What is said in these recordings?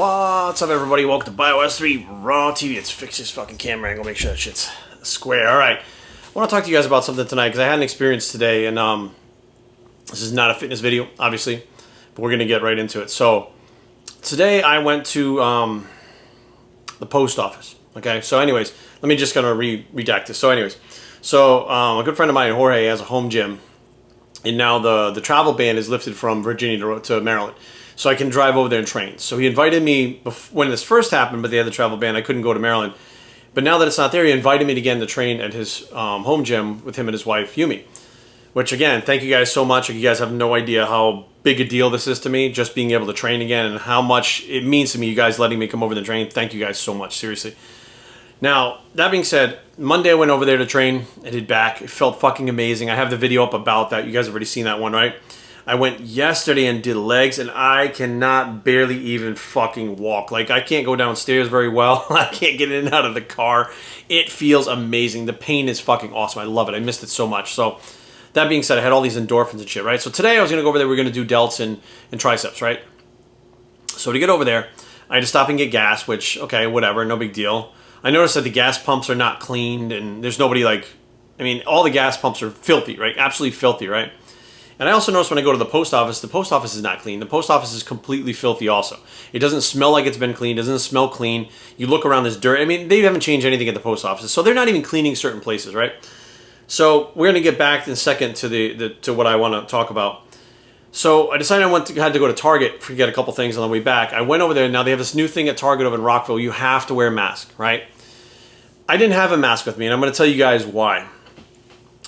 What's up, everybody? Welcome to BioS 3 Raw TV. Let's fix this fucking camera angle, make sure that shit's square. Alright, I want to talk to you guys about something tonight because I had an experience today, and this is not a fitness video, obviously, but we're going to get right into it. So, today I went to the post office, okay? So anyways, let me just kind of redact this. So anyways, a good friend of mine, Jorge, has a home gym, and now the travel ban is lifted from Virginia to Maryland. So I can drive over there and train. So he invited me when this first happened, but they had the travel ban. I couldn't go to Maryland. But now that it's not there, he invited me again to train at his home gym with him and his wife, Yumi. Which, again, thank you guys so much. You guys have no idea how big a deal this is to me, just being able to train again, and how much it means to me, you guys letting me come over and train. Thank you guys so much, seriously. Now, that being said, Monday I went over there to train. I did back. It felt fucking amazing. I have the video up about that. You guys have already seen that one, right? I went yesterday and did legs, and I cannot barely even fucking walk. Like, I can't go downstairs very well. I can't get in and out of the car. It feels amazing. The pain is fucking awesome. I love it. I missed it so much. So, that being said, I had all these endorphins and shit, right? So, today I was going to go over there. We're going to do delts and triceps, right? So, to get over there, I had to stop and get gas, which, okay, whatever, no big deal. I noticed that the gas pumps are not cleaned, and there's nobody like... I mean, all the gas pumps are filthy, right? Absolutely filthy, right? And I also noticed when I go to the post office is not clean. The post office is completely filthy also. It doesn't smell like it's been cleaned. It doesn't smell clean. You look around, there's dirt. I mean, they haven't changed anything at the post office. So they're not even cleaning certain places, right? So we're going to get back in a second to what I want to talk about. So I decided I had to go to Target to get a couple things on the way back. I went over there. Now they have this new thing at Target over in Rockville. You have to wear a mask, right? I didn't have a mask with me, and I'm going to tell you guys why.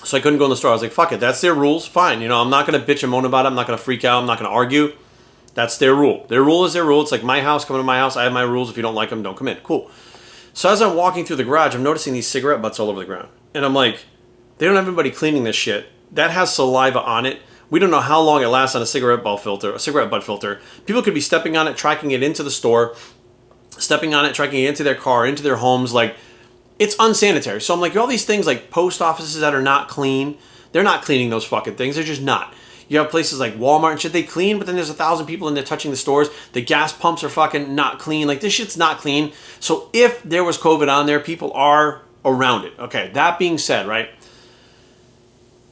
So I couldn't go in the store. I was like, fuck it. That's their rules. Fine. You know, I'm not going to bitch and moan about it. I'm not going to freak out. I'm not going to argue. That's their rule. Their rule is their rule. It's like my house. Come to my house. I have my rules. If you don't like them, don't come in. Cool. So as I'm walking through the garage, I'm noticing these cigarette butts all over the ground. And I'm like, they don't have anybody cleaning this shit. That has saliva on it. We don't know how long it lasts on a cigarette butt filter. People could be stepping on it, tracking it into the store, stepping on it, tracking it into their car, into their homes, like... It's unsanitary. So I'm like, all these things like post offices that are not clean, they're not cleaning those fucking things. They're just not. You have places like Walmart and shit, they clean, but then there's 1,000 people in there touching the stores. The gas pumps are fucking not clean. Like, this shit's not clean. So if there was COVID on there, people are around it. Okay, that being said, right?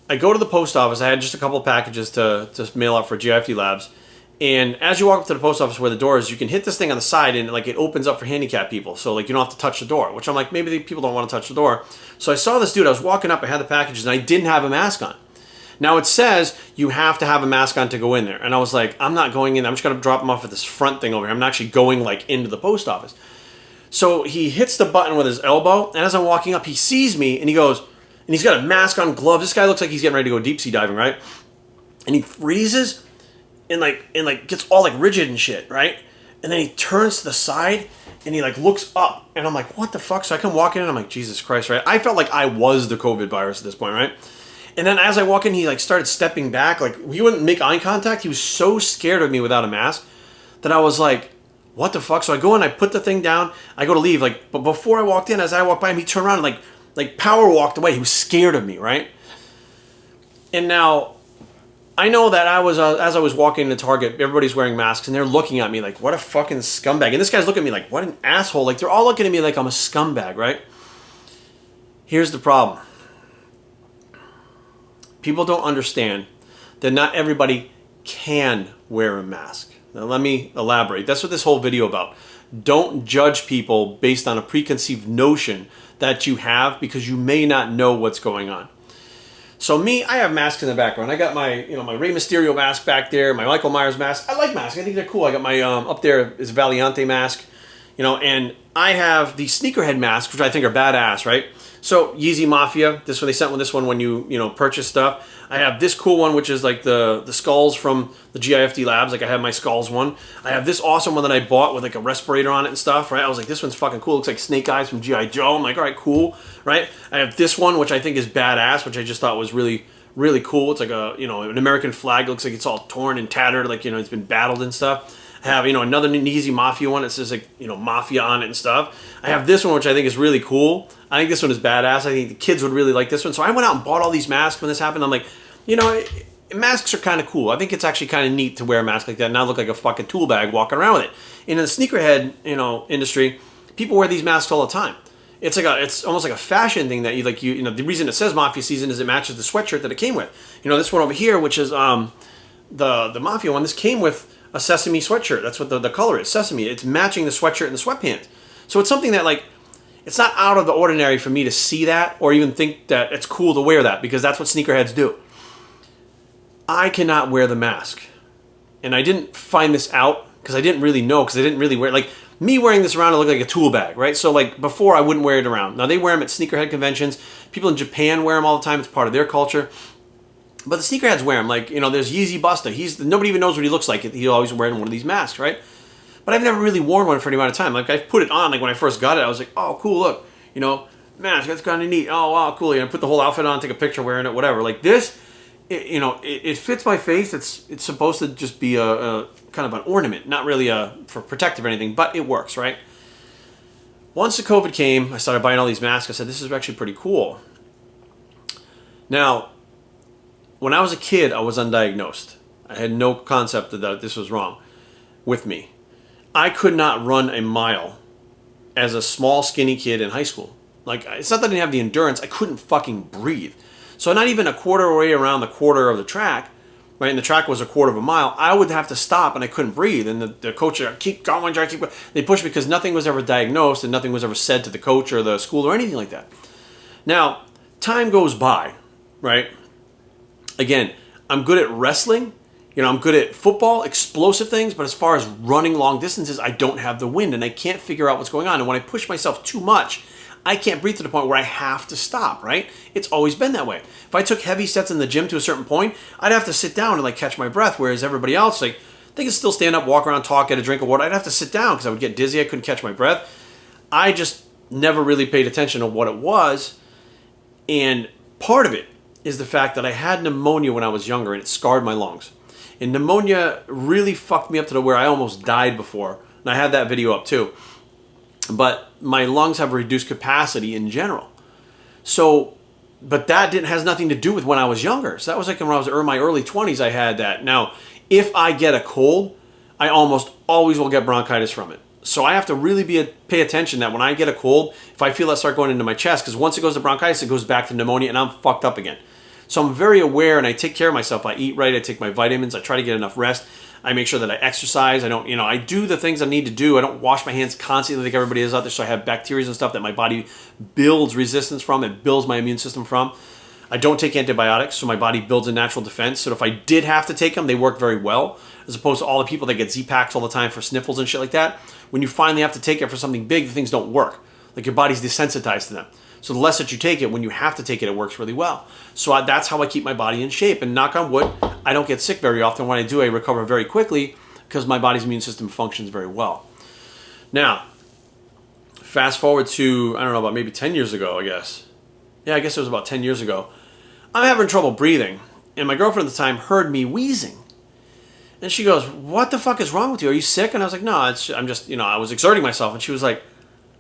I go to the post office. I had just a couple of packages to mail out for GIFT Labs. And as you walk up to the post office where the door is, you can hit this thing on the side and like it opens up for handicapped people. So like you don't have to touch the door, which I'm like, maybe people don't want to touch the door. So I saw this dude, I was walking up, I had the packages and I didn't have a mask on. Now it says you have to have a mask on to go in there. And I was like, I'm not going in. I'm just going to drop them off at this front thing over here. I'm not actually going like into the post office. So he hits the button with his elbow. And as I'm walking up, he sees me and he goes, and he's got a mask on, gloves. This guy looks like he's getting ready to go deep sea diving, right? And he freezes. And like gets all like rigid and shit, right? And then he turns to the side and he like looks up and I'm like, what the fuck? So I come walking in and I'm like, Jesus Christ, right? I felt like I was the COVID virus at this point, right? And then as I walk in, he like started stepping back. Like he wouldn't make eye contact. He was so scared of me without a mask that I was like, what the fuck? So I go in, I put the thing down, I go to leave. Like, but before I walked in, as I walked by him, he turned around and like power walked away. He was scared of me, right? And now... I know that as I was walking into Target, everybody's wearing masks and they're looking at me like, what a fucking scumbag. And this guy's looking at me like, what an asshole. Like, they're all looking at me like I'm a scumbag, right? Here's the problem. People don't understand that not everybody can wear a mask. Now, let me elaborate. That's what this whole video about. Don't judge people based on a preconceived notion that you have because you may not know what's going on. So me, I have masks in the background. I got my, my Rey Mysterio mask back there, my Michael Myers mask. I like masks. I think they're cool. I got my, up there is Valiante mask, and I have the sneakerhead masks, which I think are badass, right? So Yeezy Mafia, this one, they sent this one when you, purchase stuff. I have this cool one, which is like the skulls from the GIFT Labs. Like I have my skulls one. I have this awesome one that I bought with like a respirator on it and stuff, right? I was like, this one's fucking cool. It looks like Snake Eyes from G.I. Joe. I'm like, all right, cool, right? I have this one, which I think is badass, which I just thought was really, really cool. It's like a, an American flag. It looks like it's all torn and tattered, like, it's been battled and stuff. I have, another Yeezy Mafia one. It says like, Mafia on it and stuff. I have this one, which I think is really cool. I think this one is badass. I think the kids would really like this one. So I went out and bought all these masks when this happened. I'm like, masks are kind of cool. I think it's actually kind of neat to wear a mask like that and not look like a fucking tool bag walking around with it. In the sneakerhead, industry, people wear these masks all the time. It's almost like a fashion thing that the reason it says Mafia Season is it matches the sweatshirt that it came with. This one over here, which is the Mafia one, this came with a sesame sweatshirt. That's what the color is, sesame. It's matching the sweatshirt and the sweatpants. So it's something that it's not out of the ordinary for me to see that or even think that it's cool to wear that, because that's what sneakerheads do. I cannot wear the mask. And I didn't find this out because I didn't really know, because I didn't really wear it. Me wearing this around, it looked like a tool bag, right? So before, I wouldn't wear it around. Now they wear them at sneakerhead conventions. People in Japan wear them all the time. It's part of their culture. But the sneakerheads wear them. There's Yeezy Busta. Nobody even knows what he looks like. He's always wearing one of these masks, right? But I've never really worn one for any amount of time. I've put it on. When I first got it, I was like, oh, cool, look. Mask, that's kind of neat. Oh, wow, cool. I put the whole outfit on, take a picture wearing it, whatever. This, it fits my face. It's supposed to just be a kind of an ornament, not really for protective or anything, but it works, right? Once the COVID came, I started buying all these masks. I said, this is actually pretty cool. Now, when I was a kid, I was undiagnosed. I had no concept that this was wrong with me. I could not run a mile as a small, skinny kid in high school. It's not that I didn't have the endurance. I couldn't fucking breathe. So not even a quarter way around the quarter of the track, right? And the track was a quarter of a mile. I would have to stop, and I couldn't breathe. And the coach would keep going, keep going. They pushed me because nothing was ever diagnosed and nothing was ever said to the coach or the school or anything like that. Now, time goes by, right? Again, I'm good at wrestling. I'm good at football, explosive things, but as far as running long distances, I don't have the wind, and I can't figure out what's going on. And when I push myself too much, I can't breathe to the point where I have to stop, right? It's always been that way. If I took heavy sets in the gym to a certain point, I'd have to sit down and catch my breath, whereas everybody else, they could still stand up, walk around, talk, get a drink of water. I'd have to sit down because I would get dizzy. I couldn't catch my breath. I just never really paid attention to what it was, and part of it is the fact that I had pneumonia when I was younger, and it scarred my lungs. And pneumonia really fucked me up to where I almost died before. And I had that video up too. But my lungs have reduced capacity in general. So, but that has nothing to do with when I was younger. So that was when I was in my early 20s, I had that. Now, if I get a cold, I almost always will get bronchitis from it. So I have to really pay attention that when I get a cold, if I feel that start going into my chest, because once it goes to bronchitis, it goes back to pneumonia and I'm fucked up again. So I'm very aware, and I take care of myself. I eat right. I take my vitamins. I try to get enough rest. I make sure that I exercise. I do the things I need to do. I don't wash my hands constantly like everybody is out there. So I have bacteria and stuff that my body builds resistance from. It builds my immune system from. I don't take antibiotics, so my body builds a natural defense. So if I did have to take them, they work very well, as opposed to all the people that get Z-Packs all the time for sniffles and shit like that. When you finally have to take it for something big, the things don't work. Your body's desensitized to them. So the less that you take it, when you have to take it, it works really well. So that's how I keep my body in shape. And knock on wood, I don't get sick very often. When I do, I recover very quickly because my body's immune system functions very well. Now, fast forward to, I don't know, about maybe 10 years ago, I guess. Yeah, I guess it was about 10 years ago. I'm having trouble breathing. And my girlfriend at the time heard me wheezing. And she goes, what the fuck is wrong with you? Are you sick? And I was like, no, I'm just, I was exerting myself. And she was like,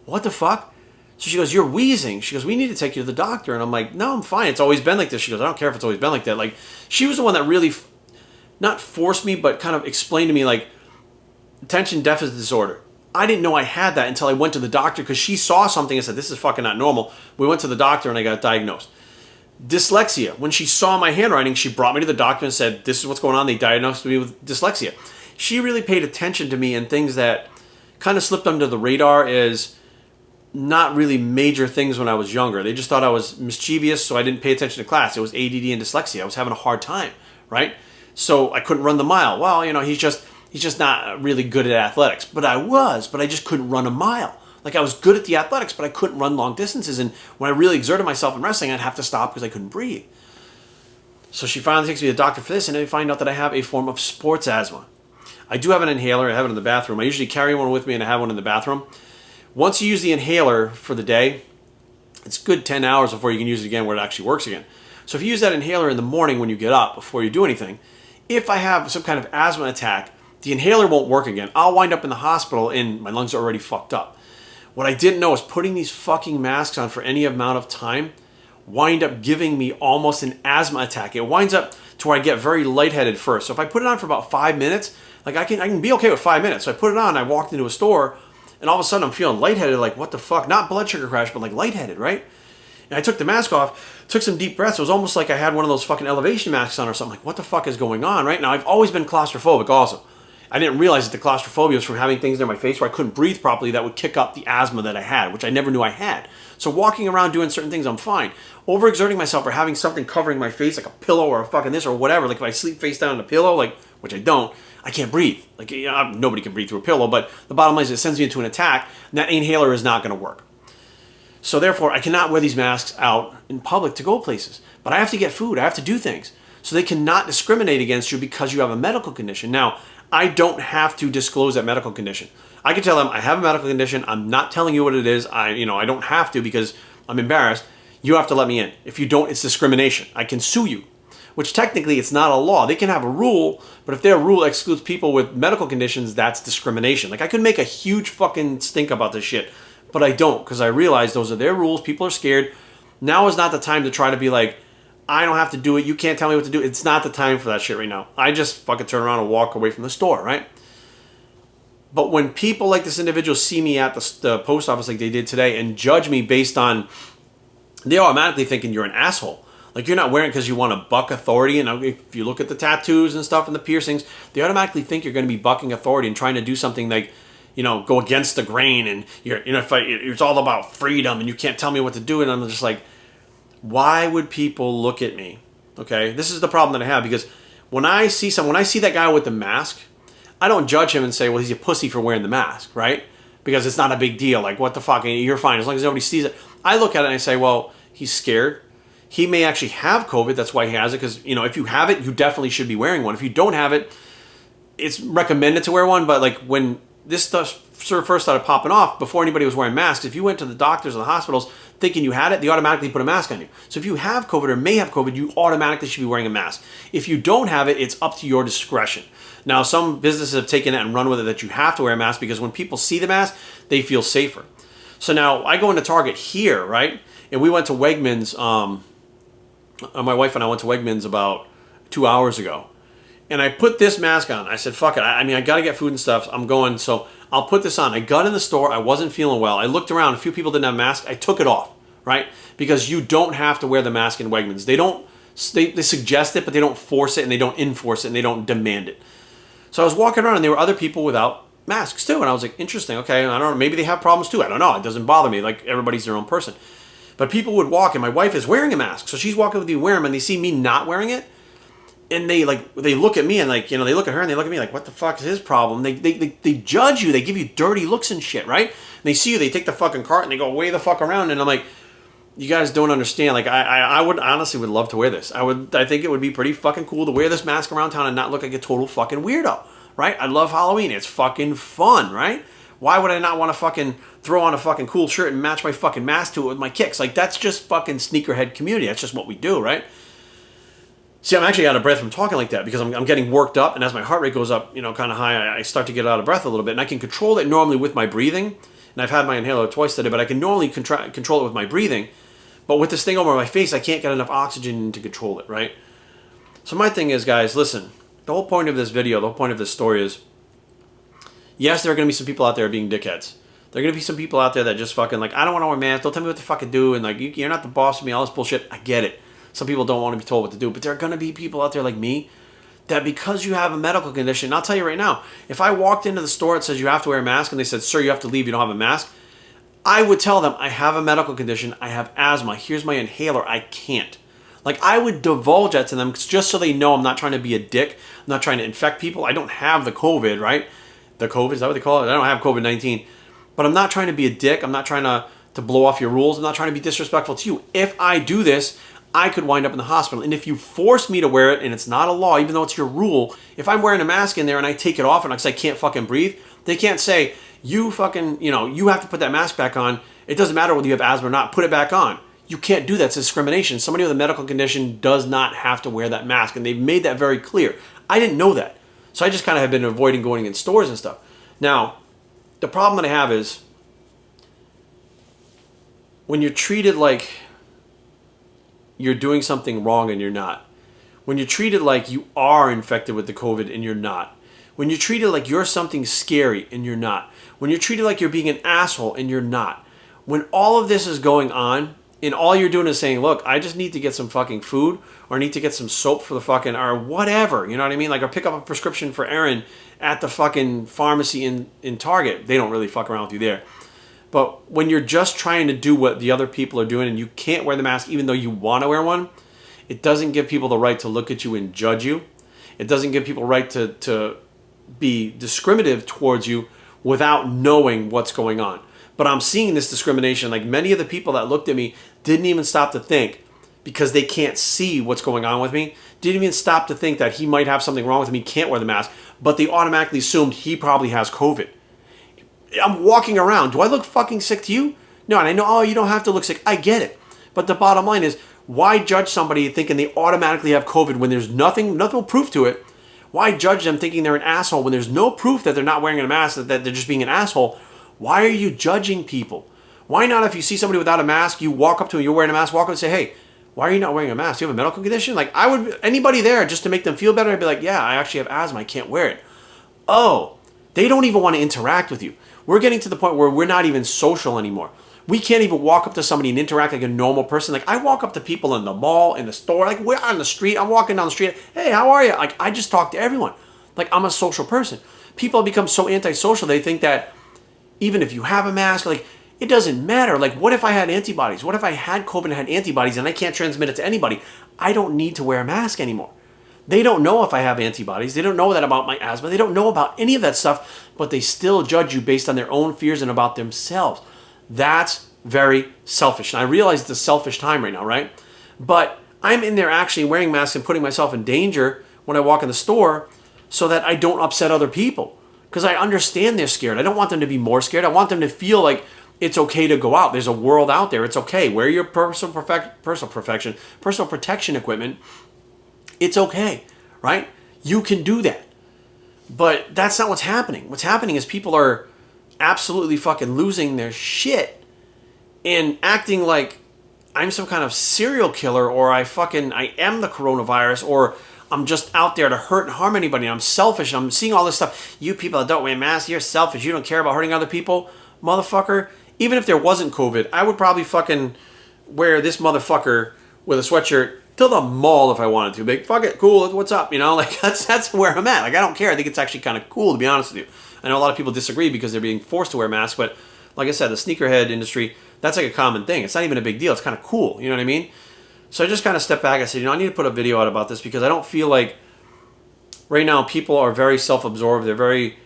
what the fuck? So she goes, you're wheezing. She goes, we need to take you to the doctor. And I'm like, no, I'm fine. It's always been like this. She goes, I don't care if it's always been like that. She was the one that really, not forced me, but kind of explained to me, attention deficit disorder. I didn't know I had that until I went to the doctor because she saw something and said, this is fucking not normal. We went to the doctor and I got diagnosed. Dyslexia. When she saw my handwriting, she brought me to the doctor and said, this is what's going on. They diagnosed me with dyslexia. She really paid attention to me, and things that kind of slipped under the radar is not really major things when I was younger. They just thought I was mischievous, so I didn't pay attention to class. It was ADD and dyslexia. I was having a hard time, right? So I couldn't run the mile. Well, he's just not really good at athletics. But I just couldn't run a mile. I was good at the athletics, but I couldn't run long distances. And when I really exerted myself in wrestling, I'd have to stop because I couldn't breathe. So she finally takes me to the doctor for this, and I find out that I have a form of sports asthma. I do have an inhaler. I have it in the bathroom. I usually carry one with me, and I have one in the bathroom. Once you use the inhaler for the day, it's good 10 hours before you can use it again where it actually works again. So if you use that inhaler in the morning when you get up, before you do anything, if I have some kind of asthma attack, the inhaler won't work again. I'll wind up in the hospital and my lungs are already fucked up. What I didn't know is putting these fucking masks on for any amount of time wind up giving me almost an asthma attack. It winds up to where I get very lightheaded first. So if I put it on for about 5 minutes, like I can be okay with 5 minutes. So I put it on, I walked into a store, and all of a sudden I'm feeling lightheaded, like what the fuck? Not blood sugar crash, but like lightheaded, right? And I took the mask off, took some deep breaths. It was almost like I had one of those fucking elevation masks on or something. Like, what the fuck is going on, right? Now, I've always been claustrophobic also. I didn't realize that the claustrophobia was from having things near my face where I couldn't breathe properly that would kick up the asthma that I had, which I never knew I had. So walking around doing certain things, I'm fine. Overexerting myself or having something covering my face, like a pillow or a fucking this or whatever, like if I sleep face down on a pillow, like, which I don't, I can't breathe. Like, you know, nobody can breathe through a pillow, but the bottom line is it sends me into an attack, and that inhaler is not going to work. So therefore, I cannot wear these masks out in public to go places. But I have to get food. I have to do things. So they cannot discriminate against you because you have a medical condition. Now, I don't have to disclose that medical condition. I can tell them I have a medical condition. I'm not telling you what it is. I don't have to because I'm embarrassed. You have to let me in. If you don't, it's discrimination. I can sue you, which technically it's not a law. They can have a rule, but if their rule excludes people with medical conditions, that's discrimination. Like I could make a huge fucking stink about this shit, but I don't because I realize those are their rules. People are scared. Now is not the time to try to be like, I don't have to do it. You can't tell me what to do. It's not the time for that shit right now. I just fucking turn around and walk away from the store, right? But when people like this individual see me at the post office like they did today and judge me based on, they're automatically thinking you're an asshole. Like you're not wearing it because you want to buck authority. And if you look at the tattoos and stuff and the piercings, they automatically think you're going to be bucking authority and trying to do something like, go against the grain. And it's all about freedom and you can't tell me what to do. And I'm just like, why would people look at me? Okay, this is the problem that I have because when I see that guy with the mask, I don't judge him and say, well, he's a pussy for wearing the mask, right? Because it's not a big deal. Like, what the fuck? You're fine as long as nobody sees it. I look at it and I say, well, he's scared. He may actually have COVID. That's why he has it. Because, if you have it, you definitely should be wearing one. If you don't have it, it's recommended to wear one. But like when this stuff sort of first started popping off, before anybody was wearing masks, if you went to the doctors or the hospitals thinking you had it, they automatically put a mask on you. So if you have COVID or may have COVID, you automatically should be wearing a mask. If you don't have it, it's up to your discretion. Now, some businesses have taken it and run with it that you have to wear a mask because when people see the mask, they feel safer. So now I go into Target here, right? And we went to Wegmans, my wife and I went to Wegmans about 2 hours ago. And I put this mask on. I said, fuck it. I got to get food and stuff. I'm going, so I'll put this on. I got in the store. I wasn't feeling well. I looked around. A few people didn't have masks. I took it off, right? Because you don't have to wear the mask in Wegmans. They suggest it, but they don't force it, and they don't enforce it, and they don't demand it. So I was walking around, and there were other people without masks, too. And I was like, interesting. Okay, I don't know. Maybe they have problems, too. I don't know. It doesn't bother me. Like, everybody's their own person. But people would walk, and my wife is wearing a mask. So she's walking with me wearing them, and they see me not wearing it. And they look at me and they look at her and they look at me like, what the fuck is his problem? They judge you. They give you dirty looks and shit, right? And they see you, they take the fucking cart and they go way the fuck around. And I'm like, you guys don't understand. Like, I would honestly would love to wear this. I think it would be pretty fucking cool to wear this mask around town and not look like a total fucking weirdo, right? I love Halloween. It's fucking fun, right? Why would I not want to fucking throw on a fucking cool shirt and match my fucking mask to it with my kicks? Like, that's just fucking sneakerhead community. That's just what we do, right? See, I'm actually out of breath from talking like that because I'm getting worked up, and as my heart rate goes up, kind of high, I start to get out of breath a little bit, and I can control it normally with my breathing, and I've had my inhaler twice today, but I can normally control it with my breathing, but with this thing over my face, I can't get enough oxygen to control it, right? So my thing is, guys, listen, the whole point of this video, the whole point of this story is, yes, there are going to be some people out there being dickheads. There are going to be some people out there that just fucking like, I don't want to wear masks, don't tell me what to fucking do, and like, you're not the boss of me, all this bullshit. I get it. Some people don't want to be told what to do, but there are going to be people out there like me that because you have a medical condition, and I'll tell you right now, if I walked into the store that says you have to wear a mask and they said, sir, you have to leave, you don't have a mask, I would tell them I have a medical condition, I have asthma, here's my inhaler, I can't. Like, I would divulge that to them just so they know I'm not trying to be a dick, I'm not trying to infect people, I don't have the COVID, right? The COVID, is that what they call it? I don't have COVID-19, but I'm not trying to be a dick, I'm not trying to blow off your rules, I'm not trying to be disrespectful to you. If I do this, I could wind up in the hospital. And if you force me to wear it, and it's not a law, even though it's your rule, if I'm wearing a mask in there and I take it off and I can't fucking breathe, they can't say, you fucking, you have to put that mask back on. It doesn't matter whether you have asthma or not, put it back on. You can't do that. It's discrimination. Somebody with a medical condition does not have to wear that mask. And they've made that very clear. I didn't know that. So I just kind of have been avoiding going in stores and stuff. Now, the problem that I have is when you're treated like you're doing something wrong and you're not. when you're treated like you are infected with the COVID and you're not, when you're treated like you're something scary and you're not, when you're treated like you're being an asshole and you're not, when all of this is going on and all you're doing is saying, look, I just need to get some fucking food, or I need to get some soap for the fucking, or whatever, you know what I mean? Like, or pick up a prescription for Aaron at the fucking pharmacy in Target. They don't really fuck around with you there. But when you're just trying to do what the other people are doing and you can't wear the mask even though you want to wear one, it doesn't give people the right to look at you and judge you. It doesn't give people the right to be discriminative towards you without knowing what's going on. But I'm seeing this discrimination. Like, many of the people that looked at me didn't even stop to think, because they can't see what's going on with me, didn't even stop to think that he might have something wrong with me, can't wear the mask, but they automatically assumed he probably has COVID. I'm walking around. Do I look fucking sick to you? No, and I know, oh, you don't have to look sick. I get it. But the bottom line is, why judge somebody thinking they automatically have COVID when there's nothing proof to it? Why judge them thinking they're an asshole when there's no proof that they're not wearing a mask, that they're just being an asshole? Why are you judging people? Why not, if you see somebody without a mask, you walk up to them, you're wearing a mask, walk up and say, hey, why are you not wearing a mask? Do you have a medical condition? Like, I would, anybody there, just to make them feel better, I'd be like, yeah, I actually have asthma, I can't wear it. Oh, they don't even want to interact with you. We're getting to the point where we're not even social anymore. We can't even walk up to somebody and interact like a normal person. Like, I walk up to people in the mall, in the store, like, we're on the street, I'm walking down the street, hey, how are you? Like, I just talk to everyone. Like, I'm a social person. People have become so antisocial, they think that even if you have a mask, like, it doesn't matter. Like, what if I had antibodies? What if I had COVID and had antibodies and I can't transmit it to anybody? I don't need to wear a mask anymore. They don't know if I have antibodies. They don't know that about my asthma. They don't know about any of that stuff, but they still judge you based on their own fears and about themselves. That's very selfish. And I realize it's a selfish time right now, right? But I'm in there actually wearing masks and putting myself in danger when I walk in the store so that I don't upset other people. Because I understand they're scared. I don't want them to be more scared. I want them to feel like it's okay to go out. There's a world out there. It's okay. Wear your personal protection equipment. It's okay, right? You can do that. But that's not what's happening. What's happening is people are absolutely fucking losing their shit and acting like I'm some kind of serial killer, or I am the coronavirus, or I'm just out there to hurt and harm anybody. I'm selfish. I'm seeing all this stuff. You people that don't wear masks, you're selfish. You don't care about hurting other people. Motherfucker, even if there wasn't COVID, I would probably fucking wear this motherfucker with a sweatshirt to the mall if I wanted to. Big fuck it, cool, what's up? You know, like, that's where I'm at. Like, I don't care. I think it's actually kind of cool, to be honest with you. I know a lot of people disagree because they're being forced to wear masks, but like I said, the sneakerhead industry, that's like a common thing. It's not even a big deal. It's kind of cool. You know what I mean? So I just kind of stepped back. I said, I need to put a video out about this because I don't feel like right now people are very self-absorbed. They're very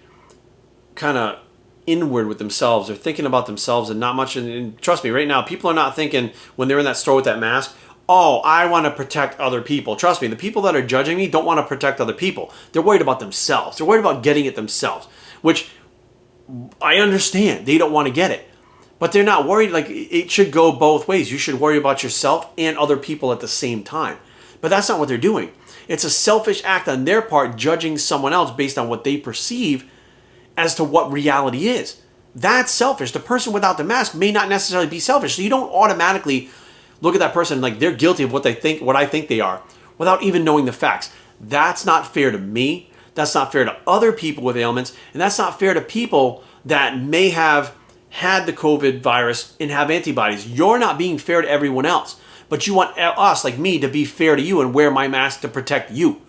kind of inward with themselves. They're thinking about themselves and not much. And trust me, right now, people are not thinking when they're in that store with that mask, oh, I want to protect other people. Trust me, the people that are judging me don't want to protect other people. They're worried about themselves. They're worried about getting it themselves, which I understand. They don't want to get it. But they're not worried. Like, it should go both ways. You should worry about yourself and other people at the same time. But that's not what they're doing. It's a selfish act on their part, judging someone else based on what they perceive as to what reality is. That's selfish. The person without the mask may not necessarily be selfish. So you don't automatically look at that person like they're guilty of what I think they are, without even knowing the facts. That's not fair to me. That's not fair to other people with ailments. And that's not fair to people that may have had the COVID virus and have antibodies. You're not being fair to everyone else. But you want us, like me, to be fair to you and wear my mask to protect you.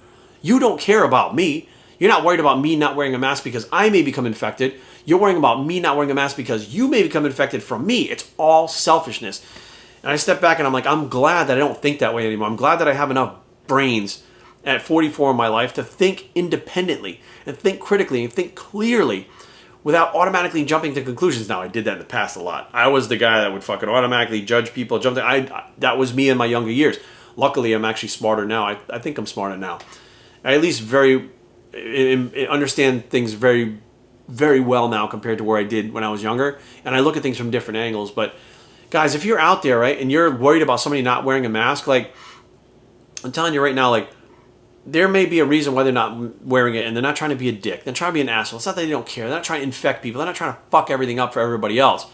You don't care about me. You're not worried about me not wearing a mask because I may become infected. You're worrying about me not wearing a mask because you may become infected from me. It's all selfishness. And I step back and I'm like, I'm glad that I don't think that way anymore. I'm glad that I have enough brains at 44 in my life to think independentely and think critically and think clearly without automatically jumping to conclusions. Now, I did that in the past a lot. I was the guy that would fucking automatically judge people. That was me in my younger years. Luckily, I'm actually smarter now. I think I'm smarter now. I at least understand things very, very well now compared to where I did when I was younger. And I look at things from different angles. But guys, if you're out there, right, and you're worried about somebody not wearing a mask, like, I'm telling you right now, like, there may be a reason why they're not wearing it, and they're not trying to be a dick. They're trying to be an asshole. It's not that they don't care. They're not trying to infect people. They're not trying to fuck everything up for everybody else.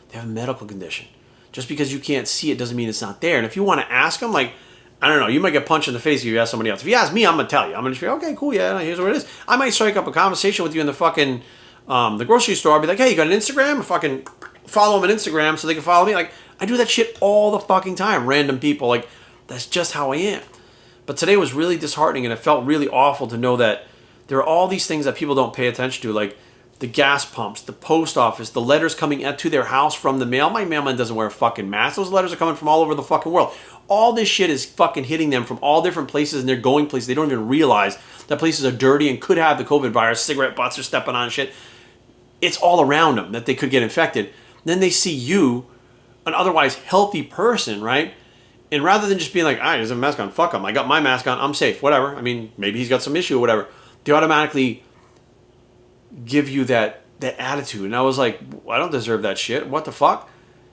They have a medical condition. Just because you can't see it doesn't mean it's not there. And if you want to ask them, like, I don't know. You might get punched in the face if you ask somebody else. If you ask me, I'm gonna tell you. I'm gonna just be okay, cool, yeah. Here's what it is. I might strike up a conversation with you in the fucking the grocery store. I'll be like, hey, you got an Instagram? Or fucking follow them on Instagram so they can follow me. Like I do that shit all the fucking time. Random people. Like that's just how I am. But today was really disheartening, and it felt really awful to know that there are all these things that people don't pay attention to, like the gas pumps, the post office, the letters coming to their house from the mail. My mailman doesn't wear a fucking mask. Those letters are coming from all over the fucking world. All this shit is fucking hitting them from all different places, and they're going places. They don't even realize that places are dirty and could have the COVID virus. Cigarette butts are stepping on shit. It's all around them that they could get infected. Then they see you, an otherwise healthy person, right? And rather than just being like, he doesn't have a mask on, fuck him. I got my mask on, I'm safe, whatever. I mean, maybe he's got some issue or whatever. They automatically give you that attitude. And I was like, I don't deserve that shit. What the fuck?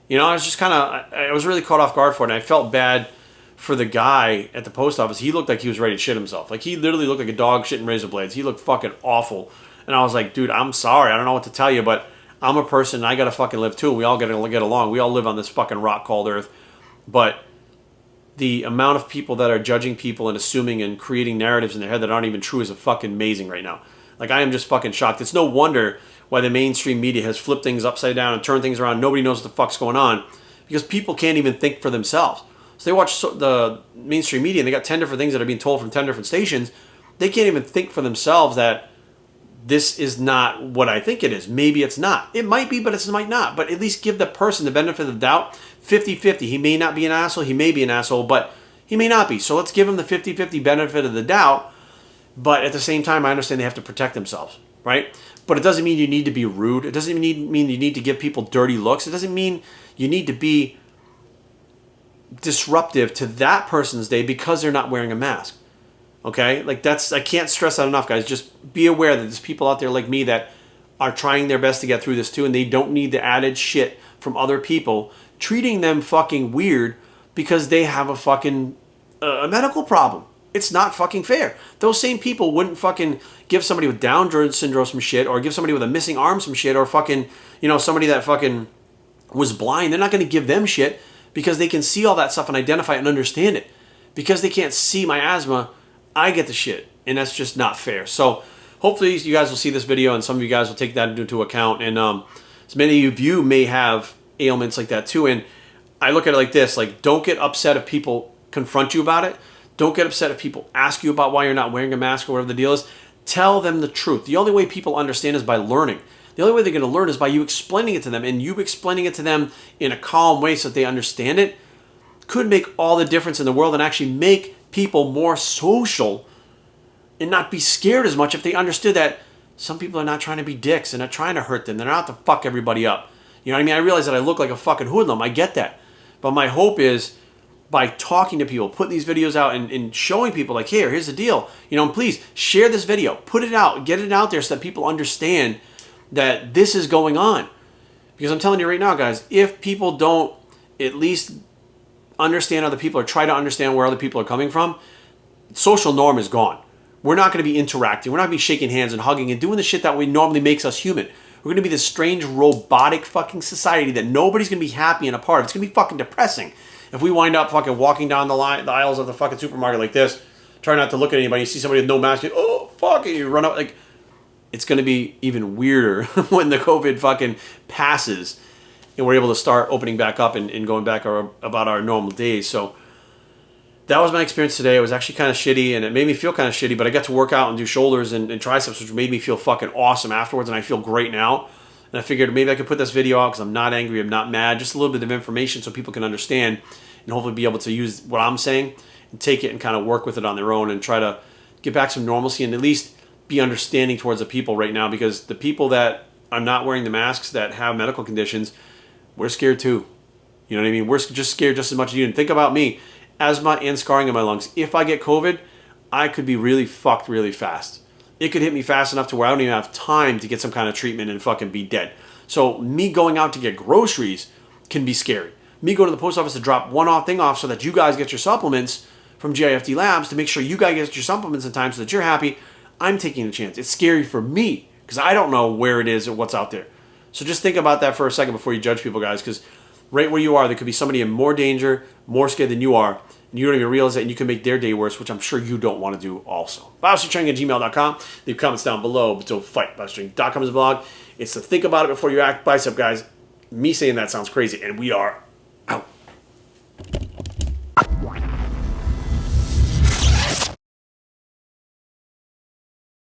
You know, I was just kind of, I was really caught off guard for it. And I felt bad for the guy at the post office. He looked like he was ready to shit himself. Like he literally looked like a dog shitting razor blades. He looked fucking awful. And I was like, dude, I'm sorry. I don't know what to tell you, but I'm a person and I got to fucking live too. We all got to get along. We all live on this fucking rock called Earth. But the amount of people that are judging people and assuming and creating narratives in their head that aren't even true is fucking amazing right now. Like, I am just fucking shocked. It's no wonder why the mainstream media has flipped things upside down and turned things around. Nobody knows what the fuck's going on because people can't even think for themselves. So they watch the mainstream media and they got 10 different things that are being told from 10 different stations. They can't even think for themselves that this is not what I think it is. Maybe it's not. It might be, but it might not. But at least give the person the benefit of the doubt. 50-50. He may not be an asshole. He may be an asshole, but he may not be. So let's give him the 50-50 benefit of the doubt. But at the same time, I understand they have to protect themselves, right? But it doesn't mean you need to be rude. It doesn't mean you need to give people dirty looks. It doesn't mean you need to be disruptive to that person's day because they're not wearing a mask. Okay? Like I can't stress that enough, guys. Just be aware that there's people out there like me that are trying their best to get through this too, and they don't need the added shit from other people treating them fucking weird because they have a fucking a medical problem. It's not fucking fair. Those same people wouldn't fucking give somebody with Down syndrome some shit, or give somebody with a missing arm some shit, or fucking, somebody that fucking was blind. They're not going to give them shit because they can see all that stuff and identify it and understand it. Because they can't see my asthma, I get the shit, and that's just not fair. So hopefully you guys will see this video, and some of you guys will take that into account. And so many of you may have ailments like that too. And I look at it like this: like, don't get upset if people confront you about it. Don't get upset if people ask you about why you're not wearing a mask or whatever the deal is. Tell them the truth. The only way people understand is by learning. The only way they're going to learn is by you explaining it to them, and you explaining it to them in a calm way so that they understand it could make all the difference in the world and actually make people more social and not be scared as much if they understood that some people are not trying to be dicks and not trying to hurt them. They're not out to fuck everybody up. You know what I mean? I realize that I look like a fucking hoodlum. I get that. But my hope is by talking to people, putting these videos out and showing people like, here's the deal. And please share this video. Put it out. Get it out there so that people understand that this is going on. Because I'm telling you right now, guys, if people don't at least understand other people or try to understand where other people are coming from, social norm is gone. We're not going to be interacting. We're not going to be shaking hands and hugging and doing the shit that normally makes us human. We're going to be this strange robotic fucking society that nobody's going to be happy and a part of. It's going to be fucking depressing. If we wind up fucking walking down the aisles of the fucking supermarket like this, try not to look at anybody, you see somebody with no mask, oh, fuck it, you run up, like, it's going to be even weirder when the COVID fucking passes and we're able to start opening back up and going back about our normal days. So that was my experience today. It was actually kind of shitty, and it made me feel kind of shitty, but I got to work out and do shoulders and triceps, which made me feel fucking awesome afterwards, and I feel great now. And I figured maybe I could put this video out because I'm not angry, I'm not mad, just a little bit of information so people can understand and hopefully be able to use what I'm saying and take it and kind of work with it on their own and try to get back some normalcy and at least be understanding towards the people right now, because the people that are not wearing the masks that have medical conditions, we're scared too. You know what I mean? We're just scared just as much as you. And think about me, asthma and scarring in my lungs. If I get COVID, I could be really fucked really fast. It could hit me fast enough to where I don't even have time to get some kind of treatment and fucking be dead. So me going out to get groceries can be scary. Me going to the post office to drop thing off so that you guys get your supplements from GIFD Labs, to make sure you guys get your supplements in time so that you're happy, I'm taking a chance. It's scary for me because I don't know where it is or what's out there. So just think about that for a second before you judge people, guys, because right where you are, there could be somebody in more danger, more scared than you are. and you don't even realize it, and you can make their day worse, which I'm sure you don't want to do also. BiostreamTraining@gmail.com. Leave comments down below, but don't fight. BiostreamTraining.com is a blog. It's to think about it before you act. Bicep, guys. Me saying that sounds crazy, and we are